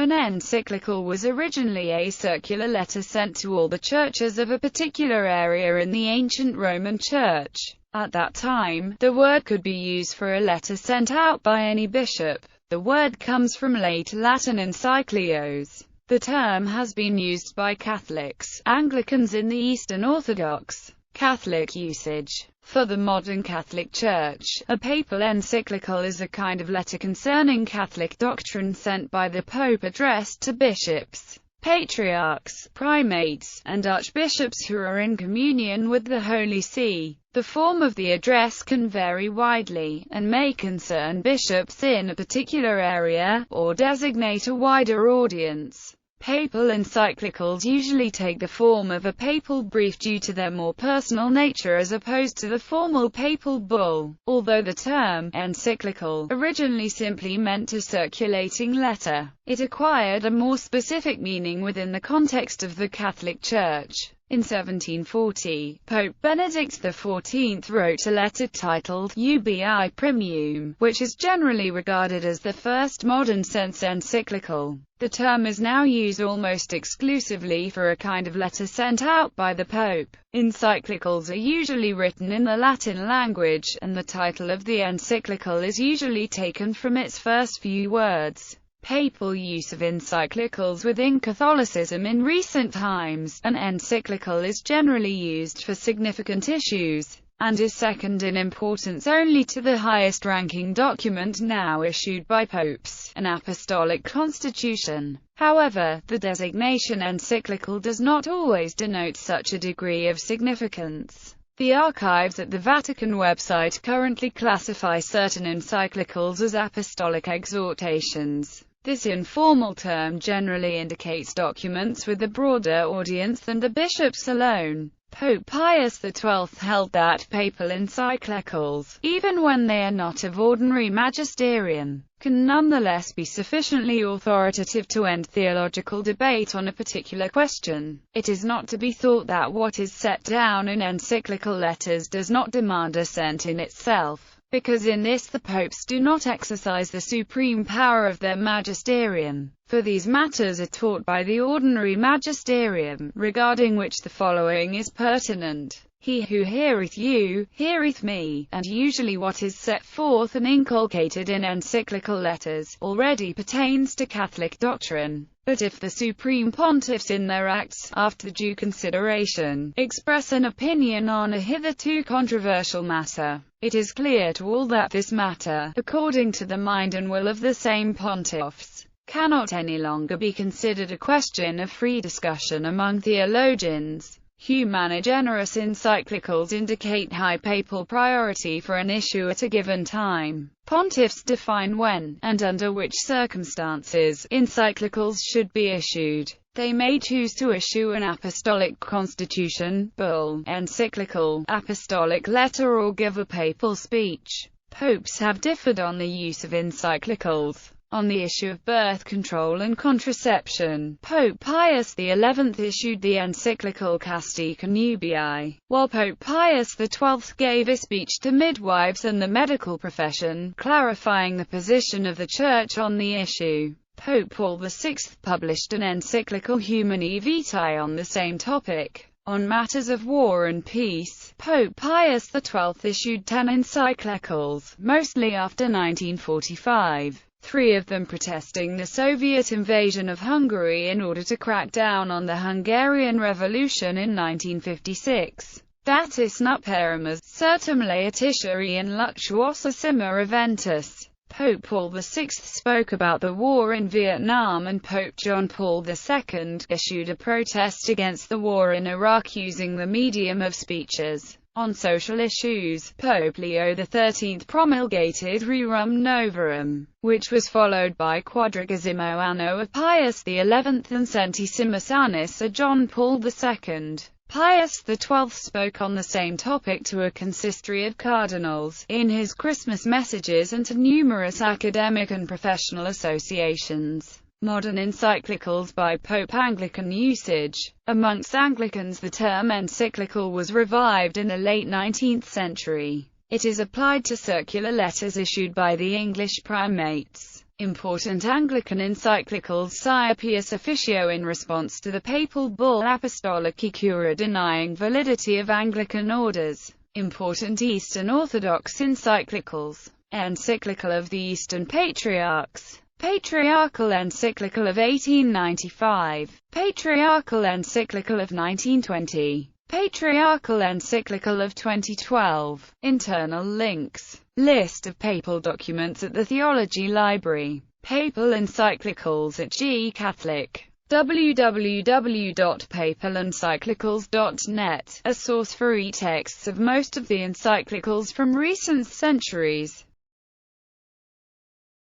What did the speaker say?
An encyclical was originally a circular letter sent to all the churches of a particular area in the ancient Roman Church. At that time, the word could be used for a letter sent out by any bishop. The word comes from late Latin encyclios. The term has been used by Catholics, Anglicans in the Eastern Orthodox Catholic usage. For the modern Catholic Church, a papal encyclical is a kind of letter concerning Catholic doctrine sent by the Pope addressed to bishops, patriarchs, primates, and archbishops who are in communion with the Holy See. The form of the address can vary widely, and may concern bishops in a particular area, or designate a wider audience. Papal encyclicals usually take the form of a papal brief due to their more personal nature as opposed to the formal papal bull. Although the term encyclical originally simply meant a circulating letter, it acquired a more specific meaning within the context of the Catholic Church. In 1740, Pope Benedict XIV wrote a letter titled Ubi Primum, which is generally regarded as the first modern-sense encyclical. The term is now used almost exclusively for a kind of letter sent out by the Pope. Encyclicals are usually written in the Latin language, and the title of the encyclical is usually taken from its first few words. Papal use of encyclicals within Catholicism. In recent times, an encyclical is generally used for significant issues, and is second in importance only to the highest-ranking document now issued by popes, an apostolic constitution. However, the designation encyclical does not always denote such a degree of significance. The archives at the Vatican website currently classify certain encyclicals as apostolic exhortations. This informal term generally indicates documents with a broader audience than the bishops alone. Pope Pius XII held that papal encyclicals, even when they are not of ordinary magisterium, can nonetheless be sufficiently authoritative to end theological debate on a particular question. It is not to be thought that what is set down in encyclical letters does not demand assent in itself, because in this the popes do not exercise the supreme power of their magisterium, for these matters are taught by the ordinary magisterium, regarding which the following is pertinent. He who heareth you, heareth me, and usually what is set forth and inculcated in encyclical letters, already pertains to Catholic doctrine. But if the supreme pontiffs in their acts, after due consideration, express an opinion on a hitherto controversial matter, it is clear to all that this matter, according to the mind and will of the same pontiffs, cannot any longer be considered a question of free discussion among theologians. Humana Generis encyclicals indicate high papal priority for an issue at a given time. Pontiffs define when, and under which circumstances, encyclicals should be issued. They may choose to issue an apostolic constitution, bull, encyclical, apostolic letter, or give a papal speech. Popes have differed on the use of encyclicals. On the issue of birth control and contraception, Pope Pius XI issued the encyclical Casti Connubii, while Pope Pius XII gave a speech to midwives and the medical profession, clarifying the position of the Church on the issue. Pope Paul VI published an encyclical Humanae Vitae on the same topic. On matters of war and peace, Pope Pius XII issued 10 encyclicals, mostly after 1945. 3 of them protesting the Soviet invasion of Hungary in order to crack down on the Hungarian Revolution in 1956. Datis nuperimus, certum laetitia in luxuosissima eventus. Pope Paul VI spoke about the war in Vietnam, and Pope John Paul II issued a protest against the war in Iraq using the medium of speeches. On social issues, Pope Leo XIII promulgated Rerum Novarum, which was followed by Quadragesimo Anno of Pius XI and Centesimus Annus of John Paul II. Pius XII spoke on the same topic to a consistory of cardinals, in his Christmas messages, and to numerous academic and professional associations. Modern encyclicals by Pope. Anglican usage. Amongst Anglicans the term encyclical was revived in the late 19th century. It is applied to circular letters issued by the English primates. Important Anglican encyclicals: Sia Pius Officio in response to the papal bull Apostolici Cura denying validity of Anglican orders. Important Eastern Orthodox encyclicals: Encyclical of the Eastern Patriarchs, Patriarchal Encyclical of 1895, Patriarchal Encyclical of 1920, Patriarchal Encyclical of 2012. Internal links: List of papal documents at the Theology Library, Papal Encyclicals at G Catholic, www.papalencyclicals.net, a source for e-texts of most of the encyclicals from recent centuries.